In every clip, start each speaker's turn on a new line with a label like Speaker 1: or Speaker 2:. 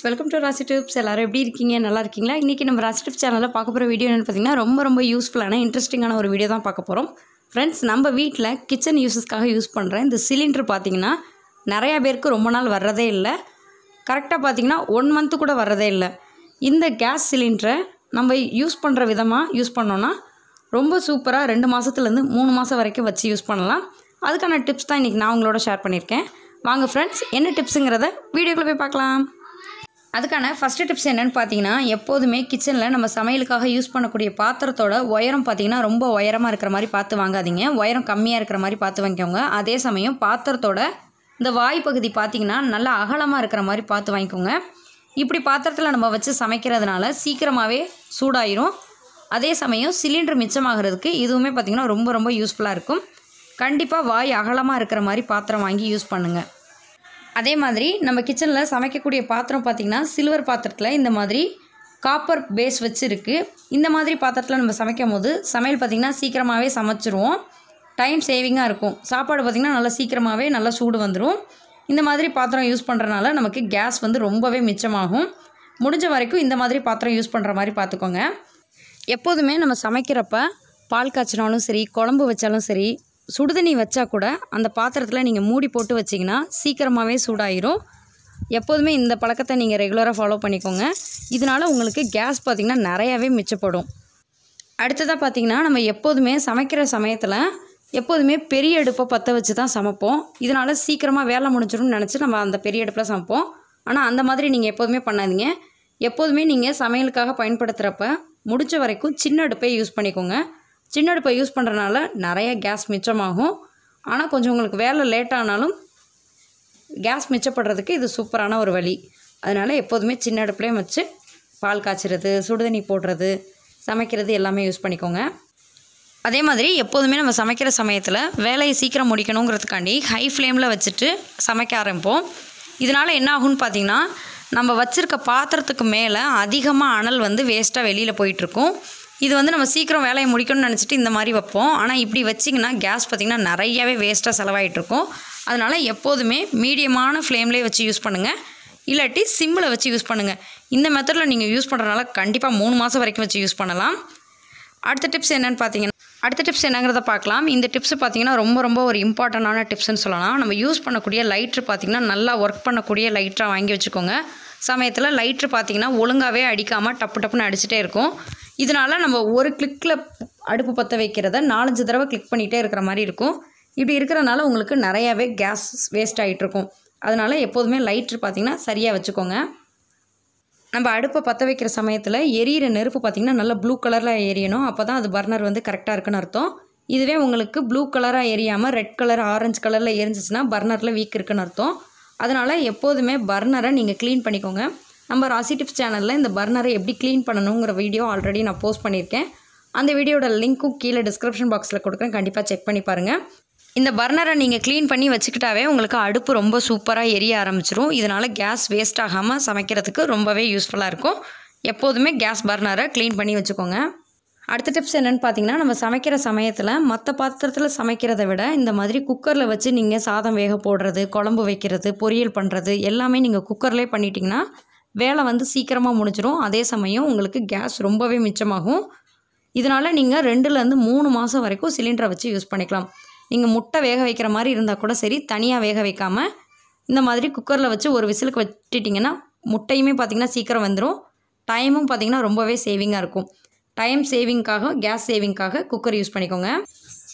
Speaker 1: welcome to rasitips. எல்லாரும் எப்படி இருக்கீங்க? நல்லா இருக்கீங்களா? இன்னைக்கு நம்ம rasitips சேனல்ல பார்க்க போற வீடியோ என்னன்னு பார்த்தீங்கன்னா ரொம்ப யூஸ்ஃபுல்லான இன்ட்ரஸ்டிங்கான ஒரு வீடியோ தான் பார்க்க போறோம். फ्रेंड्स நம்ம வீட்ல கிச்சன் யூசஸ்க்காக யூஸ் பண்ற இந்த சிலிண்டர் பாத்தீங்கன்னா நிறைய பேருக்கு ரொம்ப நாள் வரதே இல்ல. கரெக்ட்டா பாத்தீங்கன்னா 1 month கூட வரதே இல்ல. இந்த கேஸ் சிலிண்டரை நம்ம யூஸ் பண்ற விதமா யூஸ் பண்ணோம்னா ரொம்ப சூப்பரா 2 மாசத்துல இருந்து 3 மாசம் வரைக்கும் வச்சு யூஸ் பண்ணலாம். அதுக்கான டிப்ஸ் தான் இன்னைக்கு நான் உங்களோட ஷேர் பண்ணிருக்கேன். வாங்க फ्रेंड्स என்ன டிப்ஸ்ங்கறத வீடியோக்குள்ள போய் பார்க்கலாம். அதுக்கான ஃபர்ஸ்ட் டிப்ஸ் என்னன்னு பார்த்தீங்கன்னா எப்போதுமே கிச்சனில் நம்ம சமையலுக்காக யூஸ் பண்ணக்கூடிய பாத்திரத்தோட உயரம் பார்த்தீங்கன்னா ரொம்ப உயரமாக இருக்கிற மாதிரி பார்த்து வாங்காதீங்க. உயரம் கம்மியாக இருக்கிற மாதிரி பார்த்து வாங்கிக்கோங்க. அதே சமயம் பாத்திரத்தோட இந்த வாய் பகுதி பார்த்தீங்கன்னா நல்லா அகலமாக இருக்கிற மாதிரி பார்த்து வாங்கிக்கோங்க. இப்படி பாத்திரத்தில் நம்ம வச்சு சமைக்கிறதுனால சீக்கிரமாகவே சூடாயிரும். அதே சமயம் சிலிண்டர் மிச்சமாகிறதுக்கு இதுவுமே பார்த்திங்கன்னா ரொம்ப யூஸ்ஃபுல்லாக இருக்கும். கண்டிப்பாக வாய் அகலமாக இருக்கிற மாதிரி பாத்திரம் வாங்கி யூஸ் பண்ணுங்கள். அதே மாதிரி நம்ம கிச்சனில் சமைக்கக்கூடிய பாத்திரம் பார்த்திங்கன்னா சில்வர் பாத்திரத்தில் இந்த மாதிரி காப்பர் பேஸ் வச்சுருக்கு. இந்த மாதிரி பாத்திரத்தில் நம்ம சமைக்கும் போது சமையல் பார்த்திங்கன்னா சீக்கிரமாகவே சமைச்சிருவோம். டைம் சேவிங்காக இருக்கும். சாப்பாடு பார்த்திங்கன்னா நல்லா சீக்கிரமாகவே நல்லா சூடு வந்துடும். இந்த மாதிரி பாத்திரம் யூஸ் பண்ணுறதுனால நமக்கு கேஸ் வந்து ரொம்பவே மிச்சமாகும். முடிஞ்ச வரைக்கும் இந்த மாதிரி பாத்திரம் யூஸ் பண்ணுற மாதிரி பார்த்துக்கோங்க. எப்போதுமே நம்ம சமைக்கிறப்ப பால் காய்ச்சினாலும் சரி, குழம்பு வச்சாலும் சரி, சுடுதண்ணி வச்சா கூட அந்த பாத்திரத்தில் நீங்கள் மூடி போட்டு வச்சிங்கன்னா சீக்கிரமாகவே சூடாயிரும். எப்போதுமே இந்த பழக்கத்தை நீங்கள் ரெகுலராக ஃபாலோ பண்ணிக்கோங்க. இதனால் உங்களுக்கு கேஸ் பார்த்திங்கன்னா நிறையாவே மிச்சப்படும். அடுத்ததாக பார்த்திங்கன்னா நம்ம எப்போதுமே சமைக்கிற சமயத்தில் எப்போதுமே பெரிய அடுப்பை பற்ற வச்சு தான் சமைப்போம். இதனால் சீக்கிரமாக வேலை முடிஞ்சிடும்னு நினச்சி நம்ம அந்த பெரிய அடுப்பில் சமைப்போம். ஆனால் அந்த மாதிரி நீங்கள் எப்போதுமே பண்ணாதீங்க. எப்போதுமே நீங்கள் சமையலுக்காக பயன்படுத்துகிறப்ப முடிஞ்ச வரைக்கும் சின்ன அடுப்பை யூஸ் பண்ணிக்கோங்க. சின்ன அடுப்பை யூஸ் பண்ணுறதுனால நிறைய கேஸ் மிச்சமாகும். ஆனால் கொஞ்சம் உங்களுக்கு வேலை லேட் ஆனாலும் கேஸ் மிச்சப்படுறதுக்கு இது சூப்பரான ஒரு வழி. அதனால் எப்போதுமே சின்ன அடுப்புலேயும் வச்சு பால் காய்ச்சிறது, சுடுதண்ணி போடுறது, சமைக்கிறது எல்லாமே யூஸ் பண்ணிக்கோங்க. அதே மாதிரி எப்போதுமே நம்ம சமைக்கிற சமயத்தில் வேலையை சீக்கிரம் முடிக்கணுங்கிறதுக்காண்டி ஹை ஃப்ளேமில் வச்சுட்டு சமைக்க ஆரம்பிப்போம். இதனால் என்ன ஆகும்னு பார்த்திங்கன்னா நம்ம வச்சுருக்க பாத்திரத்துக்கு மேலே அதிகமாக அனல் வந்து வேஸ்ட்டாக வெளியில் போயிட்டுருக்கும். இது வந்து நம்ம சீக்கிரம் வேலையை முடிக்கணும்னு நினச்சிட்டு இந்த மாதிரி வைப்போம். ஆனால் இப்படி வச்சிங்கன்னா கேஸ் பார்த்திங்கன்னா நிறையவே வேஸ்ட்டாக செலவாகிட்ருக்கும். அதனால் எப்போதுமே மீடியமான ஃப்ளேம்லேயே வச்சு யூஸ் பண்ணுங்கள். இல்லாட்டி சிம்மில் வச்சு யூஸ் பண்ணுங்கள். இந்த மெத்தடில் நீங்கள் யூஸ் பண்ணுறதுனால கண்டிப்பாக 3 மாதம் வரைக்கும் வச்சு யூஸ் பண்ணலாம். அடுத்த டிப்ஸ் என்னங்கிறத பார்க்கலாம். இந்த டிப்ஸ் பார்த்திங்கன்னா ரொம்ப ஒரு இம்பார்ட்டண்டான டிப்ஸ்ன்னு சொல்லலாம். நம்ம யூஸ் பண்ணக்கூடிய லைட்ரு பார்த்திங்கன்னா நல்லா ஒர்க் பண்ணக்கூடிய லைட்டராக வாங்கி வச்சுக்கோங்க. சமயத்தில் லைட்ரு பார்த்திங்கன்னா ஒழுங்காகவே அடிக்காமல் டப்புன்னு அடிச்சுட்டே இருக்கும். இதனால் நம்ம ஒரு கிளிக்கில் அடுப்பு பற்ற வைக்கிறத 4-5 தடவை கிளிக் பண்ணிகிட்டே இருக்கிற மாதிரி இருக்கும். இப்படி இருக்கிறனால உங்களுக்கு நிறையாவே கேஸ் வேஸ்ட் ஆகிட்ருக்கும். அதனால் எப்போதுமே லைட்ரு பார்த்திங்கன்னா சரியாக வச்சுக்கோங்க. நம்ம அடுப்பை பற்ற வைக்கிற சமயத்தில் எரியிற நெருப்பு பார்த்திங்கன்னா நல்லா ப்ளூ கலரில் எரியணும். அப்போ தான் அது பர்னர் வந்து கரெக்டாக இருக்குன்னு அர்த்தம். இதுவே உங்களுக்கு ப்ளூ கலராக எரியாமல் ரெட் கலர், ஆரஞ்சு கலரில் எரிஞ்சிச்சுன்னா பர்னரில் வீக் இருக்குன்னு அர்த்தம். அதனால் எப்போதுமே பர்னரை நீங்கள் க்ளீன் பண்ணிக்கோங்க. நம்ம ராசி டிப்ஸ் சேனலில் இந்த பர்னரை எப்படி க்ளீன் பண்ணணுங்கிற வீடியோ ஆல்ரெடி நான் போஸ்ட் பண்ணியிருக்கேன். அந்த வீடியோட லிங்க்கும் கீழே டிஸ்கிரிப்ஷன் பாக்ஸில் கொடுக்குறேன். கண்டிப்பாக செக் பண்ணி பாருங்கள். இந்த பர்னரை நீங்கள் க்ளீன் பண்ணி வச்சுக்கிட்டாவே உங்களுக்கு அடுப்பு ரொம்ப சூப்பராக எரிய ஆரம்பிச்சிரும். இதனால் கேஸ் வேஸ்ட் ஆகாமல் சமைக்கிறதுக்கு ரொம்பவே யூஸ்ஃபுல்லாக இருக்கும். எப்போதுமே கேஸ் பர்னரை க்ளீன் பண்ணி வச்சுக்கோங்க. அடுத்த டிப்ஸ் என்னென்னு பார்த்தீங்கன்னா நம்ம சமைக்கிற சமயத்தில் மற்ற பாத்திரத்தில் சமைக்கிறத விட இந்த மாதிரி குக்கரில் வச்சு நீங்கள் சாதம் வேக போடுறது, குழம்பு வைக்கிறது, பொரியல் பண்ணுறது எல்லாமே நீங்கள் குக்கர்லேயே பண்ணிட்டீங்கன்னா வேலை வந்து சீக்கிரமாக முடிஞ்சிடும். அதே சமயம் உங்களுக்கு கேஸ் ரொம்பவே மிச்சமாகும். இதனால் நீங்கள் 2லேருந்து 3 மாதம் வரைக்கும் சிலிண்டரை வச்சு யூஸ் பண்ணிக்கலாம். நீங்கள் முட்டை வேக வைக்கிற மாதிரி இருந்தால் கூட சரி, தனியாக வேக வைக்காமல் இந்த மாதிரி குக்கரில் வச்சு ஒரு விசிலுக்கு வச்சுட்டிங்கன்னா முட்டையுமே பார்த்திங்கன்னா சீக்கிரம் வந்துடும். டைமும் பார்த்திங்கன்னா ரொம்பவே சேவிங்காக இருக்கும். டைம் சேவிங்காக, கேஸ் சேவிங்காக குக்கர் யூஸ் பண்ணிக்கோங்க.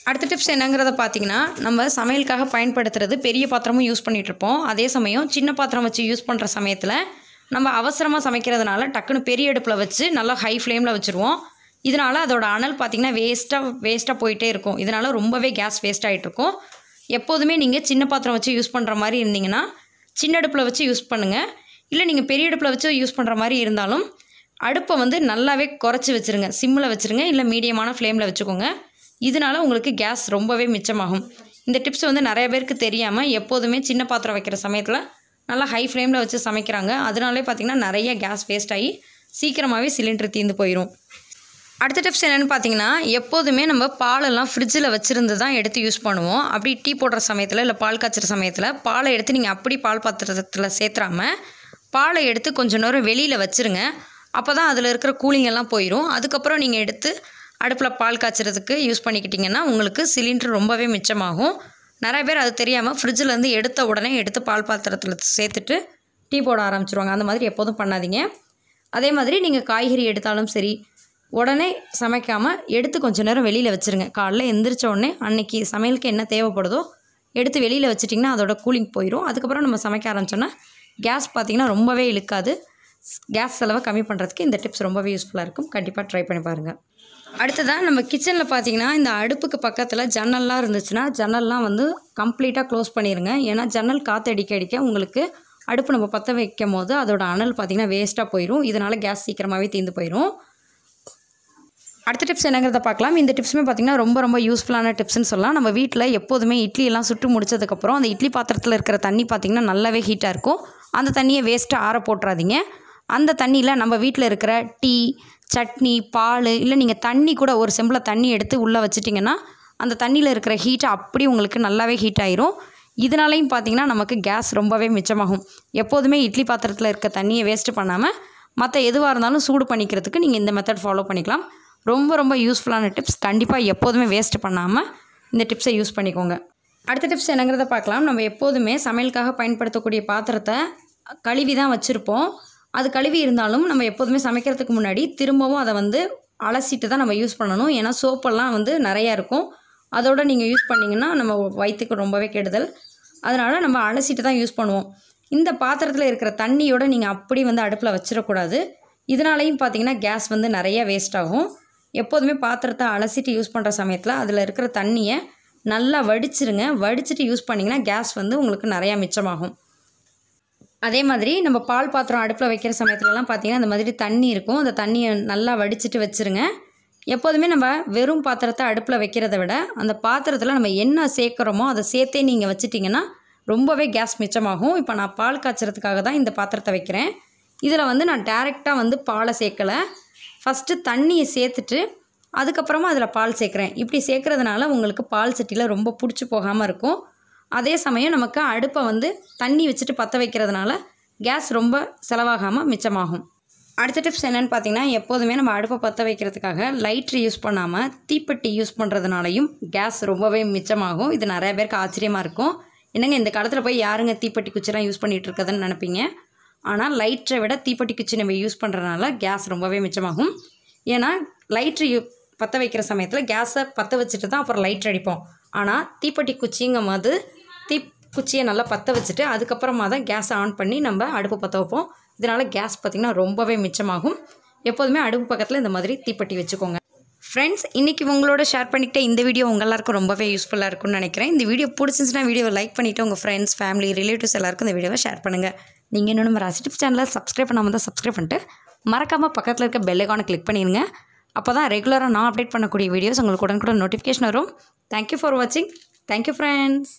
Speaker 1: அடுத்த டிப்ஸ் என்னங்கிறத பார்த்திங்கன்னா நம்ம சமையலுக்காக பயன்படுத்துகிறது பெரிய பாத்திரமும் யூஸ் பண்ணிகிட்ருப்போம். அதே சமயம் சின்ன பாத்திரம் வச்சு யூஸ் பண்ணுற சமயத்தில் நம்ம அவசரமாக சமைக்கிறதுனால டக்குன்னு பெரிய அடுப்பில் வச்சு நல்லா ஹை ஃப்ளேமில் வச்சுருவோம். இதனால் அதோட அனல் பார்த்திங்கன்னா வேஸ்ட்டாக போயிட்டே இருக்கும். இதனால் ரொம்பவே கேஸ் வேஸ்ட் ஆகிட்ருக்கும். எப்போதுமே நீங்கள் சின்ன பாத்திரம் வச்சு யூஸ் பண்ணுற மாதிரி இருந்தீங்கன்னா சின்ன அடுப்பில் வச்சு யூஸ் பண்ணுங்கள். இல்லை நீங்கள் பெரிய அடுப்பில் வச்சு யூஸ் பண்ணுற மாதிரி இருந்தாலும் அடுப்பை வந்து நல்லாவே குறைச்சி வச்சுருங்க. சிம்மில் வச்சுருங்க, இல்லை மீடியமான ஃப்ளேமில் வச்சுக்கோங்க. இதனால் உங்களுக்கு கேஸ் ரொம்பவே மிச்சமாகும். இந்த டிப்ஸ் வந்து நிறைய பேருக்கு தெரியாமல் எப்போதுமே சின்ன பாத்திரம் வைக்கிற சமயத்தில் நல்லா ஹை ஃப்ளேமில் வச்சு சமைக்கிறாங்க. அதனாலே பார்த்திங்கன்னா நிறைய கேஸ் வேஸ்ட் ஆகி சீக்கிரமாகவே சிலிண்டர் தீர்ந்து போயிடும். அடுத்த டிப்ஸ் என்னென்னு பார்த்தீங்கன்னா எப்போதுமே நம்ம பாலெல்லாம் ஃப்ரிட்ஜில் வச்சுருந்து தான் எடுத்து யூஸ் பண்ணுவோம். அப்படி டீ போடுற சமயத்தில் இல்லை பால் காய்ச்சுற சமயத்தில் பாலை எடுத்து நீங்கள் அப்படி பால் பாத்திரத்தில் சேர்த்துறாமல் பாலை எடுத்து கொஞ்சம் நேரம் வெளியில் வச்சுருங்க. அப்போ தான் அதில் இருக்கிற கூலிங் எல்லாம் போயிடும். அதுக்கப்புறம் நீங்கள் எடுத்து அடுப்பில் பால் காய்ச்சறதுக்கு யூஸ் பண்ணிக்கிட்டிங்கன்னா உங்களுக்கு சிலிண்டர் ரொம்பவே மிச்சமாகும். நிறைய பேர் அது தெரியாமல் ஃப்ரிட்ஜிலேருந்து எடுத்த உடனே எடுத்து பால் பாத்திரத்தில் சேர்த்துட்டு டீ போட ஆரம்பிச்சிருவாங்க. அந்த மாதிரி எப்போதும் பண்ணாதீங்க. அதே மாதிரி நீங்கள் காய்கறி எடுத்தாலும் சரி, உடனே சமைக்காமல் எடுத்து கொஞ்சம் நேரம் வெளியில் வச்சுருங்க. காலைல எந்திரிச்ச உடனே அன்றைக்கி சமையலுக்கு என்ன தேவைப்படுதோ எடுத்து வெளியில் வச்சுட்டிங்கன்னா அதோட கூலிங் போயிடும். அதுக்கப்புறம் நம்ம சமைக்க ஆரம்பிச்சோன்னா கேஸ் பார்த்திங்கன்னா ரொம்பவே இழுக்காது. கேஸ் செலவை கம்மி பண்ணுறதுக்கு இந்த டிப்ஸ் ரொம்பவே யூஸ்ஃபுல்லாக இருக்கும். கண்டிப்பாக ட்ரை பண்ணி பாருங்கள். அடுத்ததாக நம்ம கிச்சனில் பார்த்திங்கன்னா இந்த அடுப்புக்கு பக்கத்தில் ஜன்னல்லாம் இருந்துச்சுன்னா ஜன்னல்லாம் வந்து கம்ப்ளீட்டாக க்ளோஸ் பண்ணிடுங்க. ஏன்னா ஜன்னல் காற்று அடிக்க உங்களுக்கு அடுப்பு நம்ம பற்ற வைக்கும் போது அதோட அனல் பார்த்திங்கன்னா வேஸ்ட்டாக போயிடும். இதனால் கேஸ் சீக்கிரமாகவே தீர்ந்து போயிடும். அடுத்த டிப்ஸ் என்னங்கிறத பார்க்கலாம். இந்த டிப்ஸுமே பார்த்திங்கன்னா ரொம்ப யூஸ்ஃபுல்லான டிப்ஸ்னு சொல்லலாம். நம்ம வீட்டில் எப்போதுமே இட்லியெல்லாம் சுட்டு முடிச்சதுக்கப்புறம் அந்த இட்லி பாத்திரத்தில் இருக்கிற தண்ணி பார்த்திங்கன்னா நல்லாவே ஹீட்டாக இருக்கும். அந்த தண்ணியை வேஸ்ட்டாக ஆற போட்டுறாதீங்க. அந்த தண்ணியில் நம்ம வீட்டில் இருக்கிற டீ, சட்னி, பால், இல்லை நீங்கள் தண்ணி கூட ஒரு செம்பில் தண்ணி எடுத்து உள்ளே வச்சிட்டிங்கன்னா அந்த தண்ணியில் இருக்கிற ஹீட்டை அப்படி உங்களுக்கு நல்லாவே ஹீட் ஆயிரும். இதனாலையும் பார்த்திங்கன்னா நமக்கு கேஸ் ரொம்பவே மிச்சமாகும். எப்போதுமே இட்லி பாத்திரத்தில் இருக்க தண்ணியை வேஸ்ட்டு பண்ணாமல் மற்ற எதுவாக இருந்தாலும் சூடு பண்ணிக்கிறதுக்கு நீங்கள் இந்த மெத்தட் ஃபாலோ பண்ணிக்கலாம். ரொம்ப யூஸ்ஃபுல்லான டிப்ஸ். கண்டிப்பாக எப்போதுமே வேஸ்ட்டு பண்ணாமல் இந்த டிப்ஸை யூஸ் பண்ணிக்கோங்க. அடுத்த டிப்ஸ் என்னங்கிறத பார்க்கலாம். நம்ம எப்போதுமே சமையலுக்காக பயன்படுத்தக்கூடிய பாத்திரத்தை கழுவி தான் வச்சுருப்போம். அது கழுவி இருந்தாலும் நம்ம எப்போதுமே சமைக்கிறதுக்கு முன்னாடி திரும்பவும் அதை வந்து அலசிட்டு தான் நம்ம யூஸ் பண்ணணும். ஏன்னா சோப்பெல்லாம் வந்து நிறையா இருக்கும். அதோடு நீங்கள் யூஸ் பண்ணிங்கன்னா நம்ம வயிற்றுக்கு ரொம்பவே கெடுதல். அதனால் நம்ம அலசிட்டு தான் யூஸ் பண்ணுவோம். இந்த பாத்திரத்தில் இருக்கிற தண்ணியோடு நீங்கள் அப்படி வந்து அடுப்பில் வச்சிடக்கூடாது. இதனாலையும் பார்த்திங்கன்னா கேஸ் வந்து நிறையா வேஸ்ட் ஆகும். எப்போதுமே பாத்திரத்தை அலசிட்டு யூஸ் பண்ணுற சமயத்தில் அதில் இருக்கிற தண்ணியை நல்லா வடிச்சிருங்க. வடிச்சிட்டு யூஸ் பண்ணிங்கன்னா கேஸ் வந்து உங்களுக்கு நிறையா மிச்சமாகும். அதே மாதிரி நம்ம பால் பாத்திரம் அடுப்பில் வைக்கிற சமயத்துலலாம் பார்த்திங்கன்னா அந்த மாதிரி தண்ணி இருக்கும். அந்த தண்ணியை நல்லா வடிச்சிட்டு வச்சுருங்க. எப்போதுமே நம்ம வெறும் பாத்திரத்தை அடுப்பில் வைக்கிறத விட அந்த பாத்திரத்தில் நம்ம என்ன சேர்க்குறோமோ அதை சேர்த்தே நீங்கள் வச்சிட்டிங்கன்னா ரொம்பவே கேஸ் மிச்சமாகும். இப்போ நான் பால் காய்ச்சறதுக்காக தான் இந்த பாத்திரத்தை வைக்கிறேன். இதில் வந்து நான் டைரெக்டாக வந்து பாலை சேர்க்கலை. ஃபஸ்ட்டு தண்ணியை சேர்த்துட்டு அதுக்கப்புறமா அதில் பால் சேர்க்குறேன். இப்படி சேர்க்குறதுனால உங்களுக்கு பால் சட்டியில் ரொம்ப பிடிச்சி போகாமல் இருக்கும். அதே சமயம் நமக்கு அடுப்பை வந்து தண்ணி வச்சுட்டு பற்ற வைக்கிறதுனால கேஸ் ரொம்ப செலவாகாமல் மிச்சமாகும். அடுத்த டிப்ஸ் என்னென்னு பார்த்தீங்கன்னா, எப்போதுமே நம்ம அடுப்பை பற்ற வைக்கிறதுக்காக லைட்ரு யூஸ் பண்ணாமல் தீப்பெட்டி யூஸ் பண்ணுறதுனாலையும் கேஸ் ரொம்பவே மிச்சமாகும். இது நிறைய பேருக்கு ஆச்சரியமாக இருக்கும். என்னங்க இந்த காலத்தில் போய் யாருங்க தீப்பெட்டி குச்சிலாம் யூஸ் பண்ணிகிட்டு இருக்கதுன்னு நினைப்பீங்க. ஆனால் லைட்டரை விட தீப்பெட்டி குச்சி நம்ம யூஸ் பண்ணுறதுனால கேஸ் ரொம்பவே மிச்சமாகும். ஏன்னா லைட்ரு பற்ற வைக்கிற சமயத்தில் கேஸை பற்ற வச்சுட்டு தான் அப்புறம் லைட்ரு அடிப்போம். ஆனால் தீப்பெட்டி குச்சிங்கும் போது தீக்குச்சியை நல்லா பற்ற வச்சுட்டு அதுக்கப்புறமா தான் கேஸை ஆன் பண்ணி நம்ம அடுப்பு பற்ற வைப்போம். இதனால் கேஸ் பார்த்திங்கன்னா ரொம்பவே மிச்சமாகும். எப்போதுமே அடுப்பு பக்கத்தில் இந்த மாதிரி தீப்பெட்டி வச்சுக்கோங்க. ஃப்ரெண்ட்ஸ், இன்றைக்கி உங்களோட ஷேர் பண்ணிக்கிட்ட இந்த வீடியோ உங்கள் எல்லாருக்கும் ரொம்பவே யூஸ்ஃபுல்லாக இருக்கும்னு நினைக்கிறேன். இந்த வீடியோ பிடிச்சிருந்துச்சுன்னா வீடியோவை லைக் பண்ணிவிட்டு உங்கள் ஃப்ரெண்ட்ஸ், ஃபேமிலி, ரிலேட்டிவ்ஸ் எல்லாருக்கும் இந்த வீடியோவை ஷேர் பண்ணுங்கள். நீங்கள் இன்னும் நம்ம ராசிடிப்ஸ் சேனலை சப்ஸ்கிரைப் பண்ணாமல் தான் சப்ஸ்கிரைப் பண்ணிட்டு மறக்காமல் பக்கத்தில் இருக்க பெல் ஐகானை கிளிக் பண்ணிடுங்க. அப்போ தான் ரெகுலராக நான் அப்டேட் பண்ணக்கூடிய வீடியோஸ் உங்களுக்கு உடனுக்குடன் நோட்டிஃபிகேஷன் வரும். தேங்க்யூ ஃபார் வாட்சிங். Thank you friends.